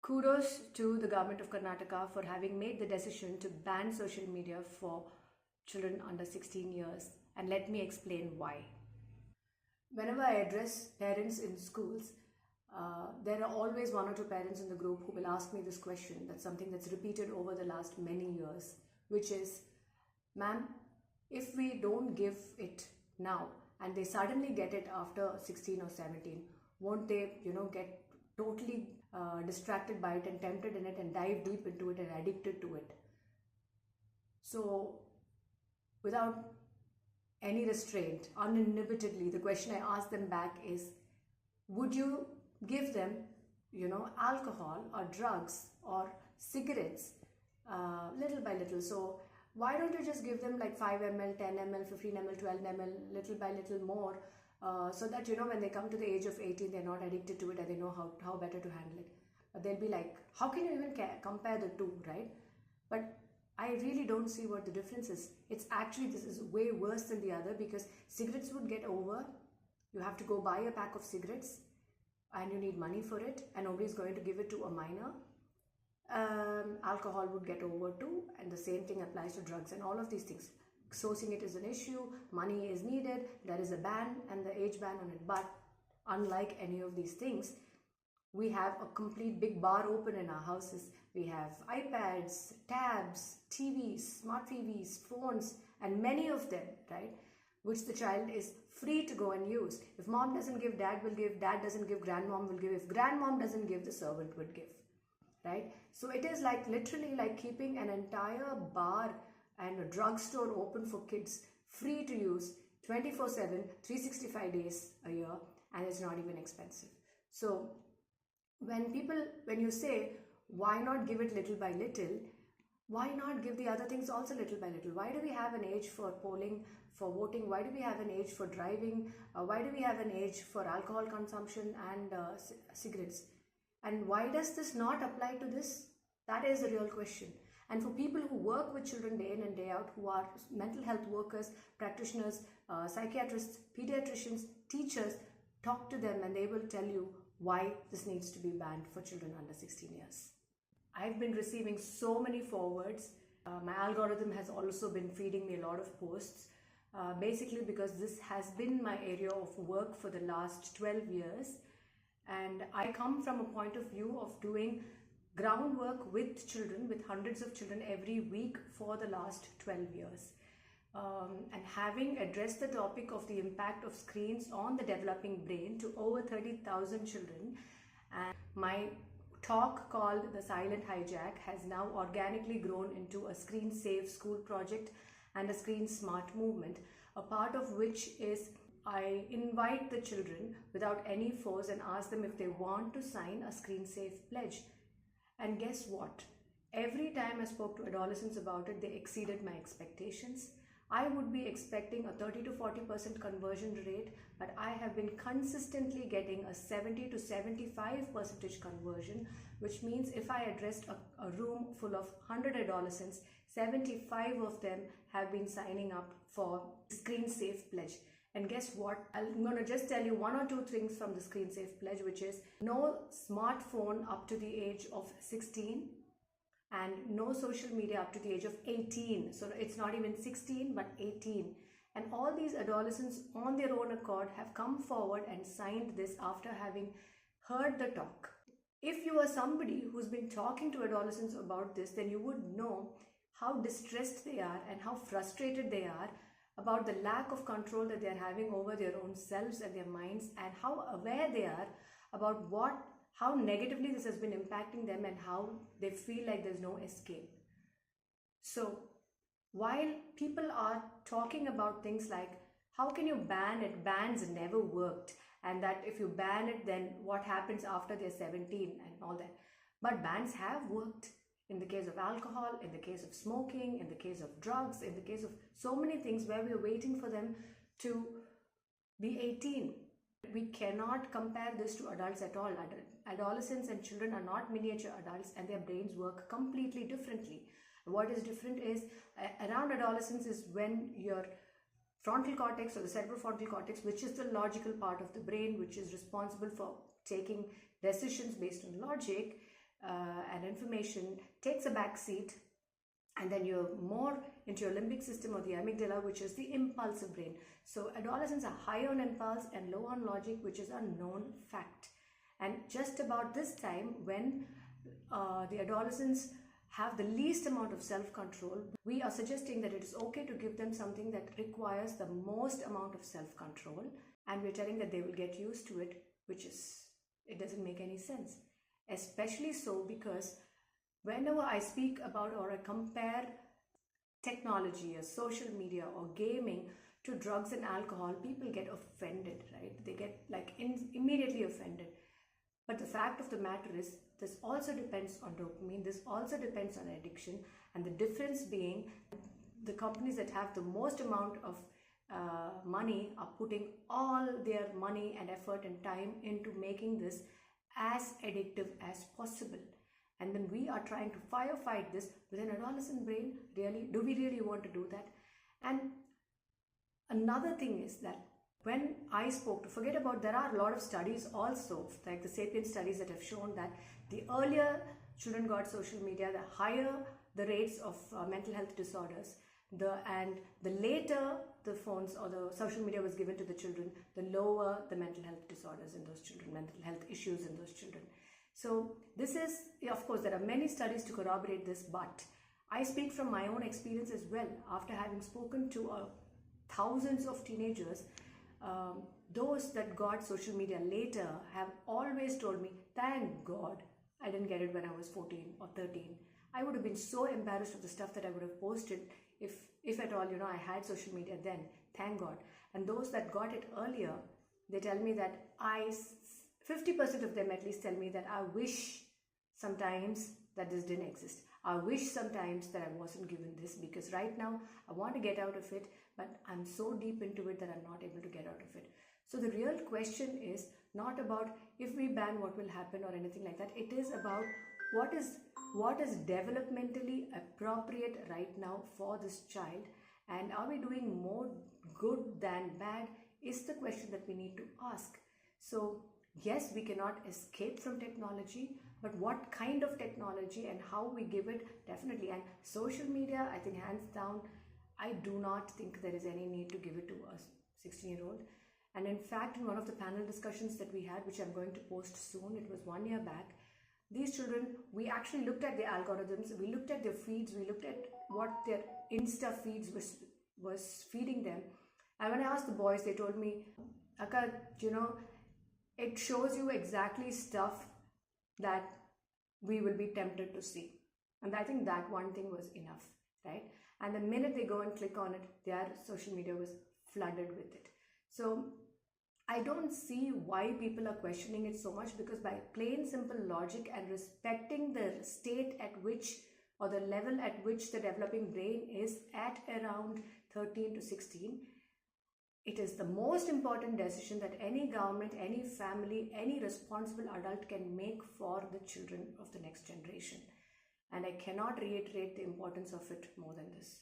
Kudos to the government of Karnataka for having made the decision to ban social media for children under 16 years. And let me explain why. Whenever I address parents in schools, there are always one or two parents in the group who will ask me this question. That's something that's repeated over the last many years, which is, ma'am, if we don't give it now and they suddenly get it after 16 or 17, won't they, get totally distracted by it and tempted in it and dive deep into it and addicted to it? So, without any restraint, uninhibitedly, the question I ask them back is, would you give them, alcohol or drugs or cigarettes little by little? So why don't you just give them like 5 ml, 10 ml, 15 ml, 12 ml, little by little more, so that, when they come to the age of 18, they're not addicted to it and they know how better to handle it. But they'll be like, how can you even compare the two, right? But I really don't see what the difference is. It's actually, this is way worse than the other, because cigarettes would get over. You have to go buy a pack of cigarettes and you need money for it, and nobody's going to give it to a minor. Alcohol would get over too, and the same thing applies to drugs and all of these things. Sourcing it is an issue, money is needed, there is a ban and the age ban on it. But unlike any of these things, we have a complete big bar open in our houses. We have iPads, tabs, TVs, smart TVs, phones, and many of them, right, which the child is free to go and use. If mom doesn't give, dad will give. Dad doesn't give, grandmom will give. If grandmom doesn't give, the servant would give, right? So it is like literally like keeping an entire bar and a drugstore open for kids, free to use 24/7, 365 days a year, and it's not even expensive. So when you say, why not give it little by little, why not give the other things also little by little? Why do we have an age for polling, for voting? Why do we have an age for driving? Why do we have an age for alcohol consumption and cigarettes? And why does this not apply to this? That is the real question. And for people who work with children day in and day out, who are mental health workers, practitioners, psychiatrists, pediatricians, teachers, talk to them and they will tell you why this needs to be banned for children under 16 years. I've been receiving so many forwards. My algorithm has also been feeding me a lot of posts, basically because this has been my area of work for the last 12 years. And I come from a point of view of doing groundwork with children, with hundreds of children every week for the last 12 years. And having addressed the topic of the impact of screens on the developing brain to over 30,000 children, and my talk called The Silent Hijack has now organically grown into a Screen Safe School project and a Screen Smart movement, a part of which is I invite the children without any force and ask them if they want to sign a Screen Safe pledge. And guess what? Every time I spoke to adolescents about it, they exceeded my expectations. I would be expecting a 30 to 40% conversion rate, but I have been consistently getting a 70 to 75% conversion, which means if I addressed a room full of 100 adolescents, 75 of them have been signing up for Screen Safe Pledge. And guess what? I'm going to just tell you one or two things from the Screen Safe Pledge, which is no smartphone up to the age of 16 and no social media up to the age of 18. So it's not even 16 but 18. And all these adolescents on their own accord have come forward and signed this after having heard the talk. If you are somebody who's been talking to adolescents about this, then you would know how distressed they are and how frustrated they are about the lack of control that they are having over their own selves and their minds, and how aware they are about how negatively this has been impacting them and how they feel like there's no escape. So while people are talking about things like, how can you ban it? Bans never worked. And that if you ban it, then what happens after they're 17 and all that. But bans have worked. In the case of alcohol, in the case of smoking, in the case of drugs, in the case of so many things where we're waiting for them to be 18. We cannot compare this to adults at all. Adolescents and children are not miniature adults, and their brains work completely differently. What is different is around adolescence is when your frontal cortex or the cerebral frontal cortex, which is the logical part of the brain, which is responsible for taking decisions based on logic, and information takes a back seat, and then you're more into your limbic system or the amygdala, which is the impulsive brain. So adolescents are high on impulse and low on logic, which is a known fact. And just about this time, when the adolescents have the least amount of self-control, we are suggesting that it is okay to give them something that requires the most amount of self-control, and we're telling that they will get used to it, it doesn't make any sense. Especially so because whenever I speak about or I compare technology or social media or gaming to drugs and alcohol, people get offended, right? They get immediately offended. But the fact of the matter is, this also depends on dopamine, this also depends on addiction, and the difference being the companies that have the most amount of money are putting all their money and effort and time into making this as addictive as possible. And then we are trying to firefight this with an adolescent brain. Really, do we really want to do that? And another thing is that when I spoke to, forget about, there are a lot of studies also, like the Sapiens studies, that have shown that the earlier children got social media, the higher the rates of mental health disorders, and the later the phones or the social media was given to the children, the lower the mental health disorders in those children, mental health issues in those children. So this is, of course, there are many studies to corroborate this, but I speak from my own experience as well. After having spoken to thousands of teenagers, those that got social media later have always told me, thank God I didn't get it when I was 14 or 13. I would have been so embarrassed of the stuff that I would have posted if at all, I had social media then. Thank God. And those that got it earlier, they tell me that 50% of them at least tell me that I wish sometimes that this didn't exist. I wish sometimes that I wasn't given this, because right now I want to get out of it, but I'm so deep into it that I'm not able to get out of it. So the real question is not about if we ban what will happen or anything like that. It is about what is developmentally appropriate right now for this child, and are we doing more good than bad is the question that we need to ask. So yes, we cannot escape from technology, but what kind of technology and how we give it, definitely. And social media, I think hands down, I do not think there is any need to give it to a 16-year-old. And in fact, in one of the panel discussions that we had, which I'm going to post soon, it was 1 year back, these children, we actually looked at their algorithms, we looked at their feeds, we looked at what their Insta feeds was feeding them. And when I asked the boys, they told me, Akka, it shows you exactly stuff that we will be tempted to see. And I think that one thing was enough, right? And the minute they go and click on it, their social media was flooded with it. So I don't see why people are questioning it so much, because by plain simple logic and respecting the state at which, or the level at which the developing brain is at around 13 to 16, it is the most important decision that any government, any family, any responsible adult can make for the children of the next generation. And I cannot reiterate the importance of it more than this.